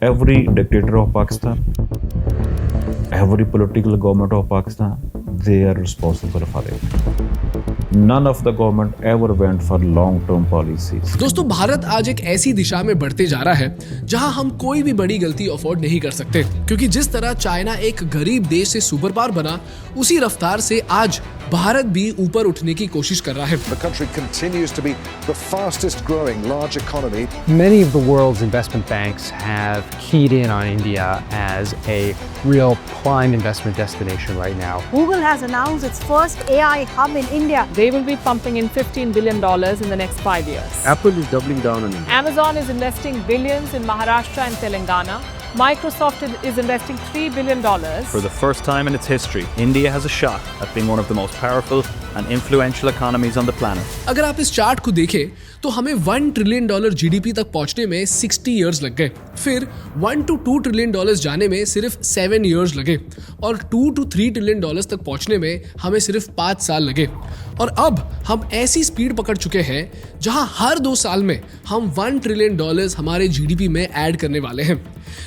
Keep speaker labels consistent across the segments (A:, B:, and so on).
A: Every dictator of Pakistan, every political government of Pakistan, they are responsible for it. None of the government ever went for long-term policies.
B: दोस्तों, भारत आज एक ऐसी दिशा में बढ़ते जा रहा है जहां हम कोई भी बड़ी गलती अफोर्ड नहीं कर सकते, क्योंकि जिस तरह चाइना एक गरीब देश से सुपर पावर बना, उसी रफ्तार से आज भारत भी ऊपर उठने की कोशिश कर रहा है।
C: The country continues to be the fastest growing large economy.
D: Many of the world's investment banks have keyed in on India as a real prime investment destination right now.
E: Google has announced its first AI hub in India.
F: They will be pumping in $15 billion in the next 5 years.
G: Apple is doubling down on India.
F: Amazon is investing billions in Maharashtra and Telangana. Microsoft is investing $3 billion.
H: For the first time in its history, India has a shot at being one of the most powerful and influential economies on the planet.
B: अगर आप इस chart को देखें तो हमें $1 trillion GDP तक पहुंचने में 60 इयर्स लग गए, फिर $1 to 2 ट्रिलियन जाने में सिर्फ 7 इयर्स लगे, और $2 to 3 ट्रिलियन तक पहुंचने में हमें सिर्फ 5 साल लगे। और अब हम ऐसी स्पीड पकड़ चुके हैं जहां हर 2 साल में हम $1 ट्रिलियन हमारे जीडीपी में ऐड करने वाले हैं।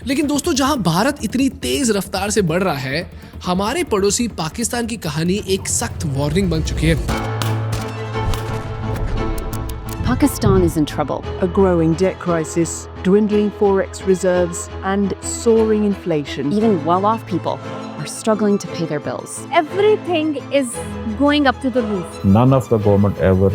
B: लेकिन दोस्तों, जहां भारत इतनी तेज रफ्तार से बढ़ रहा है, हमारे पड़ोसी पाकिस्तान की कहानी एक सख्त वार्निंग बन चुकी है।
I: Pakistan is in trouble.
J: A growing debt crisis, dwindling forex reserves, and soaring inflation.
I: Even well-off people are struggling to pay their bills.
E: Everything is going up to the roof.
A: None of the government ever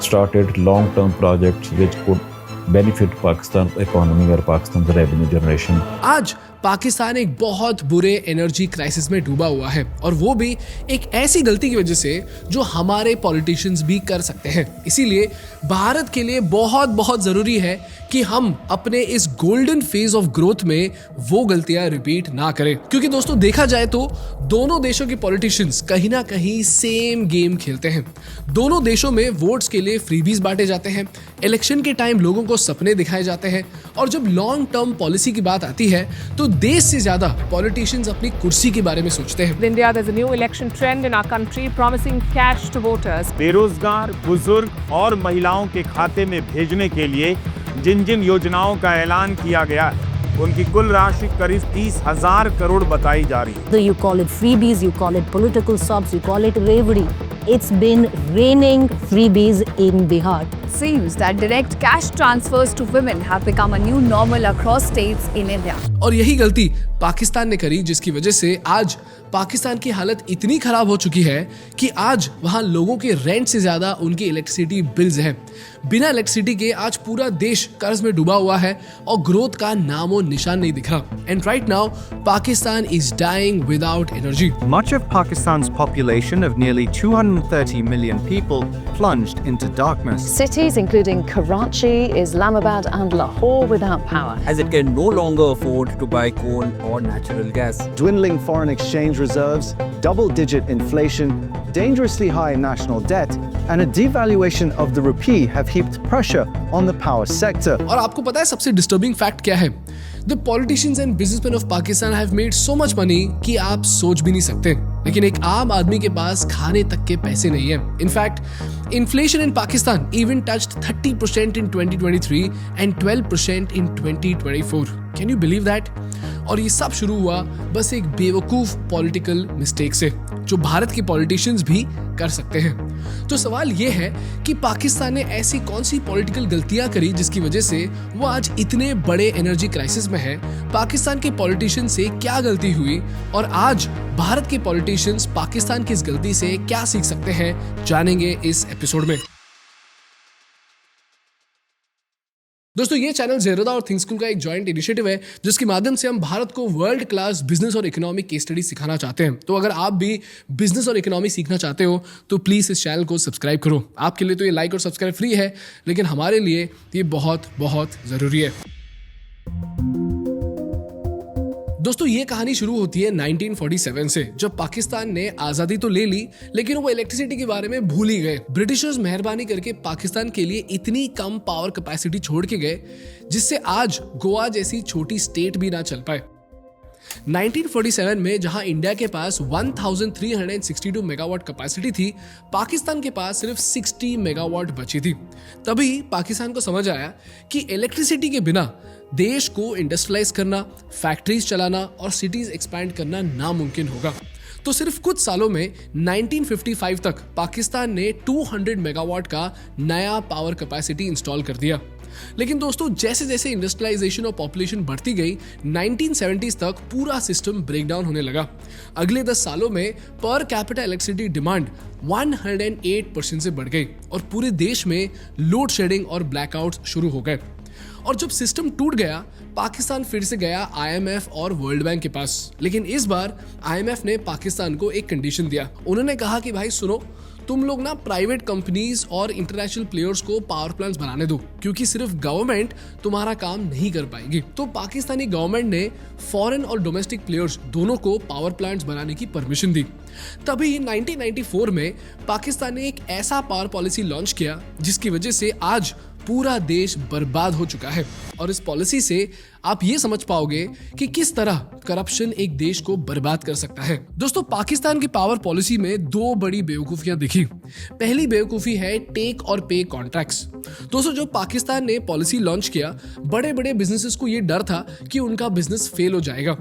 A: started long-term projects which could benefit Pakistan economy or Pakistan's revenue generation.
B: आज पाकिस्तान एक बहुत बुरे energy crisis में डूबा हुआ है, और वो भी एक ऐसी गलती की वजह से जो हमारे पॉलिटिशियंस भी कर सकते हैं। इसीलिए भारत के लिए बहुत बहुत जरूरी है कि हम अपने इस गोल्डन फेज ऑफ ग्रोथ में वो गलतियां रिपीट ना करें, क्योंकि दोस्तों देखा जाए तो दोनों देशों के पॉलिटिशियंस कहीं ना कहीं सेम गेम खेलते हैं। दोनों देशों में वोट्स के लिए फ्रीबीज बांटे जाते हैं, इलेक्शन के टाइम लोगों को सपने दिखाए जाते हैं, और जब लॉन्ग टर्म पॉलिसी की बात आती है तो देश से ज्यादा पॉलिटिशियंस अपनी कुर्सी के बारे में सोचते हैं।
F: In India, there's a new election trend in our country promising cash to voters.
K: बेरोजगार, बुजुर्ग और महिलाओं के खाते में भेजने के लिए जिन जिन योजनाओं का ऐलान किया गया है, उनकी कुल राशि करीब 30,000 करोड़ बताई जा रही है।
E: Whether you call it freebies, you call it political subs, you call it reverie, it's been raining freebies in Bihar.
L: Seems that direct cash transfers to women have become a new normal across states in India.
B: और यही गलती पाकिस्तान ने करी, जिसकी वजह से आज पाकिस्तान की हालत इतनी खराब हो चुकी है कि आज वहां लोगों के रेंट से ज्यादा उनकी इलेक्ट्रिसिटी बिल्स हैं। बिना इलेक्ट्रिसिटी के आज पूरा देश कर्ज में डूबा हुआ है और ग्रोथ का नामो निशान नहीं दिख रहा। And right now Pakistan is dying without energy.
H: Much of Pakistan's population of nearly 230 million people plunged into darkness.
I: Cities including Karachi, Islamabad and Lahore without power.
G: As it can no longer afford to buy coal or natural gas.
C: Dwindling foreign exchange reserves, double-digit inflation, dangerously high national debt, and a devaluation of the rupee have heaped pressure on the power sector.
B: और आपको पता है सबसे disturbing fact क्या है? The politicians and businessmen of Pakistan have made so much money कि आप सोच भी नहीं सकते। लेकिन एक आम आदमी के पास खाने तक के पैसे नहीं है। In fact, inflation in Pakistan even touched 30% in 2023 and 12% in 2024. Can you believe that? और ये सब शुरू हुआ बस एक बेवकूफ पॉलिटिकल मिस्टेक से, जो भारत के पॉलिटिशियंस भी कर सकते हैं। तो सवाल ये है कि पाकिस्तान ने ऐसी कौन सी पॉलिटिकल गलतियां करी जिसकी वजह से वो आज इतने बड़े एनर्जी क्राइसिस में है? पाकिस्तान के पॉलिटिशियंस से क्या गलती हुई, और आज भारत के पॉलिटिशियंस पाकिस्तान की इस गलती से क्या सीख सकते हैं, जानेंगे इस एपिसोड में। दोस्तों, ये चैनल ज़ेरोदा और थिंक स्कूल का एक जॉइंट इनिशिएटिव है, जिसके माध्यम से हम भारत को वर्ल्ड क्लास बिजनेस और इकोनॉमिक केस स्टडी सिखाना चाहते हैं। तो अगर आप भी बिजनेस और इकोनॉमी सीखना चाहते हो तो प्लीज़ इस चैनल को सब्सक्राइब करो। आपके लिए तो ये लाइक और सब्सक्राइब फ्री है, लेकिन हमारे लिए ये बहुत बहुत ज़रूरी है। दोस्तों, ये कहानी शुरू होती है 1947 से, जब पाकिस्तान ने आजादी तो ले ली, लेकिन वो इलेक्ट्रिसिटी के बारे में भूल ही गए। ब्रिटिशर्स मेहरबानी करके पाकिस्तान के लिए इतनी कम पावर कैपेसिटी छोड़ के गए, जिससे आज गोवा जैसी छोटी स्टेट भी ना चल पाए। 1947 में जहां इंडिया के पास 1362 मेगावाट कैपेसिटी थी, पाकिस्तान के पास सिर्फ 60 मेगावाट बची थी। तभी पाकिस्तान को समझ आया कि इलेक्ट्रिसिटी के बिना देश को इंडस्ट्रियलाइज करना, फैक्ट्रीज चलाना और सिटीज एक्सपैंड करना नामुमकिन होगा। तो सिर्फ कुछ सालों में 1955 तक पाकिस्तान ने 200 मेगावाट का नया पावर कैपेसिटी इंस्टॉल कर दिया। लेकिन दोस्तों, जैसे जैसे इंडस्ट्रियलाइजेशन और पॉपुलेशन बढ़ती गई, 1970s तक पूरा सिस्टम ब्रेकडाउन होने लगा। अगले 10 सालों में पर कैपिटा इलेक्ट्रिसिटी डिमांड 108% से बढ़ गई और पूरे देश में लोड शेडिंग और ब्लैकआउट्स शुरू हो गए। और जब सिस्टम टूट गया, पाकिस्तान फिर से गया IMF और वर्ल्ड बैंक के पास। लेकिन इस बार IMF ने पाकिस्तान को एक कंडीशन दिया। उन्होंने कहा कि भाई सुनो, तुम लोग ना प्राइवेट कंपनीज और इंटरनेशनल प्लेयर्स को पावर प्लांट्स बनाने दो, क्योंकि सिर्फ गवर्नमेंट तुम्हारा काम नहीं कर पाएगी। तो पाकिस्तानी गवर्नमेंट ने फॉरेन और डोमेस्टिक प्लेयर्स दोनों को पावर प्लांट्स बनाने की परमिशन दी। तभी 1994 में पाकिस्तान ने एक ऐसा पावर पॉलिसी लॉन्च किया जिसकी वजह से आज पूरा देश बर्बाद हो चुका है। और इस पॉलिसी से आप ये समझ पाओगे कि किस तरह करप्शन एक देश को बर्बाद कर सकता है। दोस्तों, पाकिस्तान की पावर पॉलिसी में दो बड़ी बेवकूफियां दिखी। पहली बेवकूफी है टेक और पे कॉन्ट्रैक्ट्स। दोस्तों, जो पाकिस्तान ने पॉलिसी लॉन्च किया, बड़े बड़े बिजनेसेस को ये डर था कि उनका बिजनेस फेल हो जाएगा।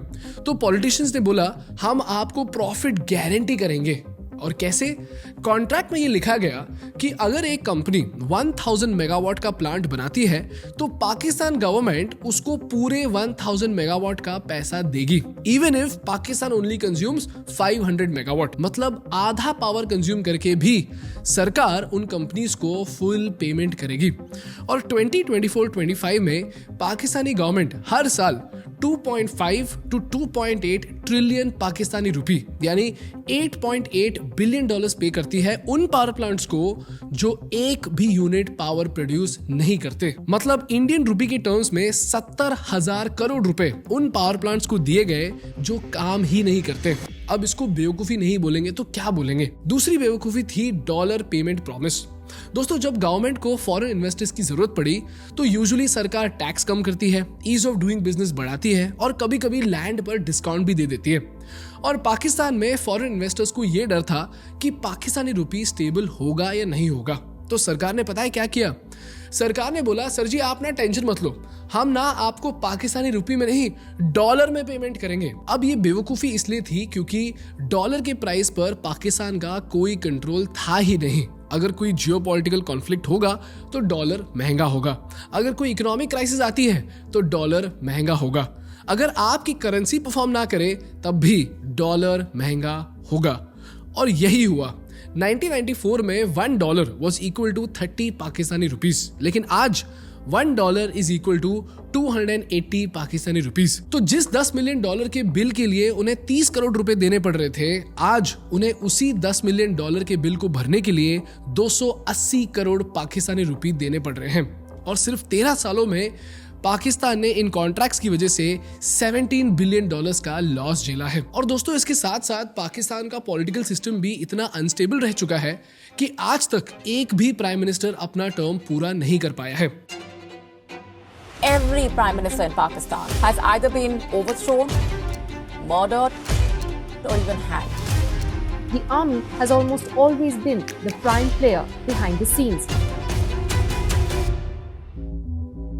B: तो पॉलिटिशियंस ने बोला, हम आपको प्रॉफिट गारंटी करेंगे। और कैसे? कॉन्ट्रैक्ट में ये लिखा गया कि अगर एक कंपनी 1000 मेगावाट का प्लांट बनाती है तो पाकिस्तान गवर्नमेंट उसको पूरे 1000 मेगावाट का पैसा देगी, even if Pakistan only consumes 500 megawatt. मतलब आधा पावर कंज्यूम करके भी सरकार उन कंपनीज को फुल पेमेंट करेगी। और 2024-25 में पाकिस्तानी गवर्नमेंट हर साल 2.5 to 2.8 ट्रिलियन पाकिस्तानी रुपी यानी 8.8 बिलियन डॉलर्स पे करती है उन पावर प्लांट्स को जो एक भी यूनिट पावर प्रोड्यूस नहीं करते। मतलब इंडियन रुपी के टर्म्स में 70,000 करोड़ रुपए उन पावर प्लांट्स को दिए गए जो काम ही नहीं करते। अब इसको बेवकूफी नहीं बोलेंगे तो क्या बोलेंगे? दूसरी बेवकूफी थी डॉलर पेमेंट प्रॉमिस। दोस्तों, जब गवर्नमेंट को फॉरेन इन्वेस्टर्स की जरूरत पड़ी तो यूजुअली सरकार टैक्स कम करती है, ईज ऑफ डूइंग बिजनेस बढ़ाती है और कभी कभी लैंड पर डिस्काउंट भी दे देती है। और पाकिस्तान में फॉरेन इन्वेस्टर्स को यह डर था कि पाकिस्तानी रुपी स्टेबल होगा या नहीं होगा। तो सरकार ने पता है क्या किया? सरकार ने बोला, सर जी आप ना टेंशन मत लो, हम ना आपको पाकिस्तानी रुपी में नहीं डॉलर में पेमेंट करेंगे। अब ये बेवकूफी इसलिए थी क्योंकि डॉलर के प्राइस पर पाकिस्तान का कोई कंट्रोल था ही नहीं। अगर कोई जियोपॉलिटिकल कॉन्फ्लिक्ट होगा तो डॉलर महंगा होगा, अगर कोई इकोनॉमिक क्राइसिस आती है तो डॉलर महंगा होगा, अगर आपकी करेंसी परफॉर्म ना करे तब भी डॉलर महंगा होगा। और यही हुआ। 1994 में $1 was equal to 30 Pakistani rupees, लेकिन आज $1 is equal to 280 Pakistani rupees. तो जिस $10 मिलियन के बिल के लिए उन्हें 30 करोड़ रुपए देने पड़ रहे थे, आज उन्हें उसी $10 मिलियन के बिल को भरने के लिए 280 करोड़ पाकिस्तानी रुपए देने पड़ रहे हैं। और सिर्फ 13 सालों में पाकिस्तान ने इन कॉन्ट्रैक्ट्स की वजह से $17 बिलियन का लॉस झेला है। और दोस्तों, इसके साथ साथ पाकिस्तान का पॉलिटिकल सिस्टम भी इतना अनस्टेबल रह चुका है कि आज तक एक भी प्राइम मिनिस्टर अपना टर्म पूरा नहीं कर पाया है।
F: Every prime minister in Pakistan has either been overthrown, murdered, or even hanged.
J: The army has almost always been the prime player behind the scenes.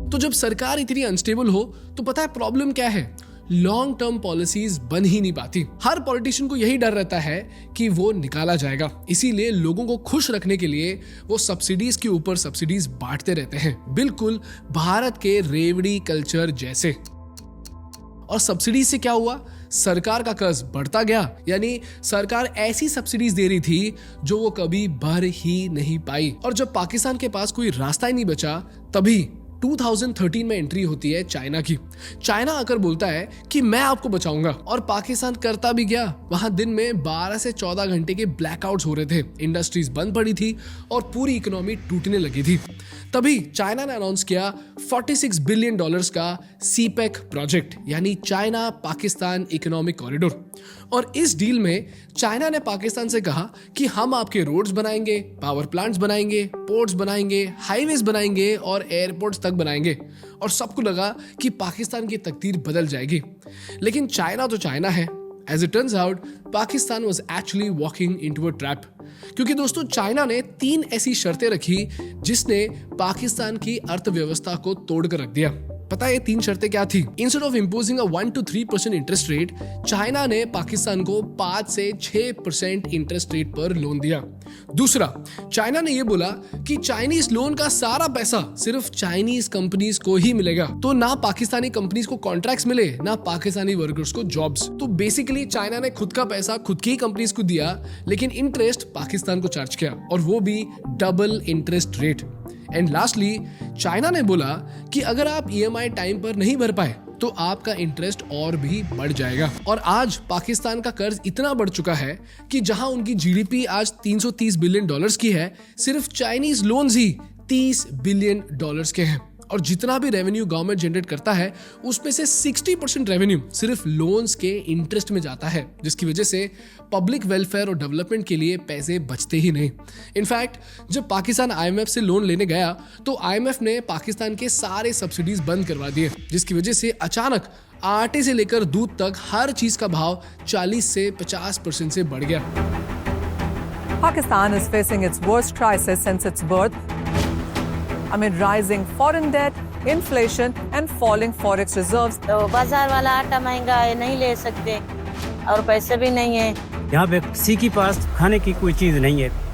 B: तो जब सरकार इतनी अनस्टेबल हो तो पता है प्रॉब्लम क्या है? लॉन्ग टर्म पॉलिसीज बन ही नहीं पाती। हर पॉलिटिशियन को यही डर रहता है कि वो निकाला जाएगा, इसीलिए लोगों को खुश रखने के लिए वो सब्सिडीज के ऊपर सब्सिडीज बांटते रहते हैं, बिल्कुल भारत के रेवड़ी कल्चर जैसे। और सब्सिडी से क्या हुआ? सरकार का कर्ज बढ़ता गया, यानी सरकार ऐसी सब्सिडीज दे रही थी जो वो कभी भर ही नहीं पाई। और जब पाकिस्तान के पास कोई रास्ता ही नहीं बचा, तभी 2013 में एंट्री होती है चाइना की। चाइना आकर बोलता है कि मैं आपको बचाऊंगा, और पाकिस्तान करता भी गया। वहां दिन में 12 से 14 घंटे के ब्लैकआउट्स हो रहे थे, इंडस्ट्रीज बंद पड़ी थी और पूरी इकोनॉमी टूटने लगी थी। तभी चाइना ने अनाउंस किया $46 बिलियन का सीपेक प्रोजेक्ट, यानी चाइना पाकिस्तान इकोनॉमिक कॉरिडोर। और इस डील में चाइना ने पाकिस्तान से कहा कि हम आपके रोड्स बनाएंगे, पावर प्लांट्स बनाएंगे, पोर्ट्स बनाएंगे, हाईवेज बनाएंगे और एयरपोर्ट्स तक तक बनाएंगे और सबको लगा कि पाकिस्तान की तकदीर बदल जाएगी। लेकिन चाइना तो चाइना है। As it turns out, Pakistan was actually walking into a trap. क्योंकि दोस्तों चाइना ने 3 ऐसी शर्तें रखी जिसने पाकिस्तान की अर्थव्यवस्था को तोड़कर रख दिया। पता है 3 शर्तें क्या थी? Instead of imposing 1 to 3% interest rate, China ने पाकिस्तान को 5 से 6% इंटरेस्ट रेट पर लोन दिया। दूसरा, चाइना ने यह बोला कि चाइनीज लोन का सारा पैसा सिर्फ चाइनीज कंपनीज को ही मिलेगा, तो ना पाकिस्तानी कंपनीज को कॉन्ट्रैक्ट्स मिले ना पाकिस्तानी वर्कर्स को जॉब्स। तो बेसिकली चाइना ने खुद का पैसा खुद की कंपनीज को दिया, लेकिन इंटरेस्ट पाकिस्तान को चार्ज किया, और वो भी double interest rate. And lastly, China ने बोला कि अगर आप EMI टाइम पर नहीं भर पाए तो आपका इंटरेस्ट और भी बढ़ जाएगा। और आज पाकिस्तान का कर्ज इतना बढ़ चुका है कि जहां उनकी GDP आज $330 बिलियन की है, सिर्फ चाइनीज लोन्स ही $30 बिलियन के हैं। और जितना भी रेवेन्यू गवर्नमेंट जनरेट करता है उसमें से 60% रेवेन्यू सिर्फ लोन्स के इंटरेस्ट में जाता है, जिसकी वजह से पब्लिक वेलफेयर और डेवलपमेंट के लिए पैसे बचते ही नहीं। इनफैक्ट जब पाकिस्तान IMF से लोन लेने गया तो IMF ने पाकिस्तान के सारे सब्सिडीज बंद करवा दिए, जिसकी वजह से अचानक आटे से लेकर दूध तक हर चीज का भाव 40 से 50% से बढ़ गया।
M: Pakistan is facing its worst crisis since its birth, amid rising foreign debt, inflation and falling forex reserves.
N: तो बाजार वाला आटा महंगा है, नहीं ले सकते और पैसे भी नहीं है।
O: यहाँ पे किसी के पास खाने की कोई चीज नहीं है।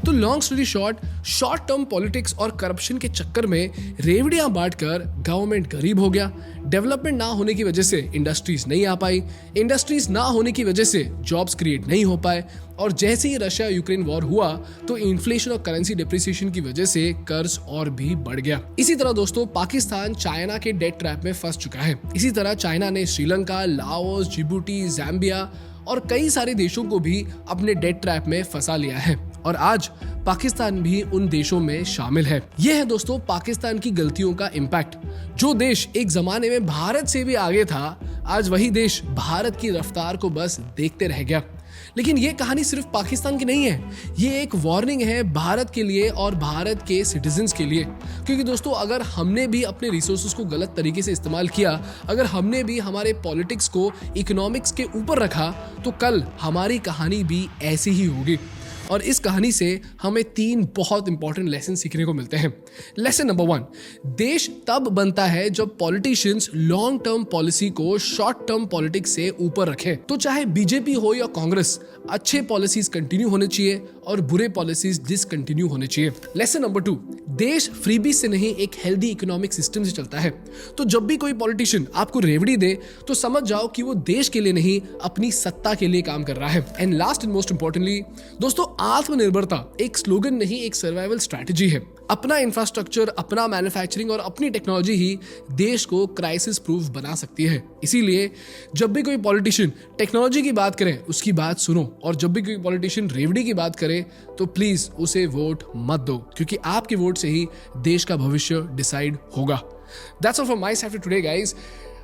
B: तो long story short term politics और करप्शन के चक्कर में रेवड़ियां बांटकर गवर्नमेंट गरीब हो गया। डेवलपमेंट ना होने की वजह से इंडस्ट्रीज नहीं आ पाई, इंडस्ट्रीज ना होने की वजह से जॉब्स क्रिएट नहीं हो पाए, और जैसे ही रशिया यूक्रेन वॉर हुआ तो इन्फ्लेशन और करेंसी डिप्रिसिएशन की वजह से कर्ज और भी बढ़ गया। इसी तरह दोस्तों पाकिस्तान चाइना के डेट ट्रैप में फंस चुका है। इसी तरह चाइना ने श्रीलंका, लाओस, जिबूटी, ज़ाम्बिया और कई सारे देशों को भी अपने डेट ट्रैप में फंसा लिया है, और आज पाकिस्तान भी उन देशों में शामिल है। यह है दोस्तों पाकिस्तान की गलतियों का इम्पैक्ट। जो देश एक जमाने में भारत से भी आगे था, आज वही देश भारत की रफ्तार को बस देखते रह गया। लेकिन ये कहानी सिर्फ पाकिस्तान की नहीं है, ये एक वार्निंग है भारत के लिए और भारत के सिटीजन्स के लिए। क्योंकि दोस्तों अगर हमने भी अपने रिसोर्सेज को गलत तरीके से इस्तेमाल किया, अगर हमने भी हमारे पॉलिटिक्स को इकोनॉमिक्स के ऊपर रखा, तो कल हमारी कहानी भी ऐसी ही होगी। और इस कहानी से हमें 3 बहुत इंपॉर्टेंट लेसन सीखने को मिलते हैं। लेसन नंबर 1, देश तब बनता है जब पॉलिटिशियंस लॉन्ग टर्म पॉलिसी को शॉर्ट टर्म पॉलिटिक्स से ऊपर रखें। तो चाहे बीजेपी हो या कांग्रेस, अच्छे पॉलिसीज कंटिन्यू होने चाहिए और बुरे पॉलिसीज डिसकंटिन्यू होने चाहिए। लेसन नंबर 2, देश फ्रीबी से नहीं एक हेल्दी इकोनॉमिक सिस्टम से चलता है। तो जब भी कोई पॉलिटिशियन आपको रेवड़ी दे तो समझ जाओ कि वो देश के लिए नहीं, अपनी सत्ता के लिए काम कर रहा है। And last and most importantly दोस्तों, आत्मनिर्भरता एक स्लोगन नहीं, एक सर्वाइवल स्ट्रैटेजी है। अपना इंफ्रास्ट्रक्चर, अपना मैन्युफैक्चरिंग और अपनी टेक्नोलॉजी ही देश को क्राइसिस प्रूफ बना सकती है। इसीलिए जब भी कोई पॉलिटिशियन टेक्नोलॉजी की बात करे उसकी बात सुनो, और जब भी कोई पॉलिटिशियन रेवड़ी की बात करे तो प्लीज उसे वोट मत दो, क्योंकि आपके वोट से ही देश का भविष्य डिसाइड होगा। That's all from my side for today, guys.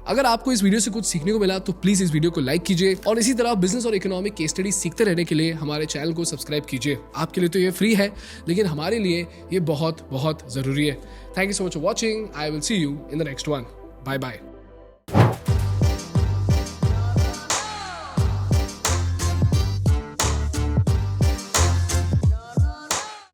B: अगर आपको इस वीडियो से कुछ सीखने को मिला तो प्लीज इस वीडियो को लाइक कीजिए, और इसी तरह बिजनेस और इकोनॉमिक केस स्टडी सीखते रहने के लिए हमारे चैनल को सब्सक्राइब कीजिए। आपके लिए तो ये फ्री है, लेकिन हमारे लिए ये बहुत बहुत जरूरी है। Thank you so much for watching. I will see you in the next one. Bye bye.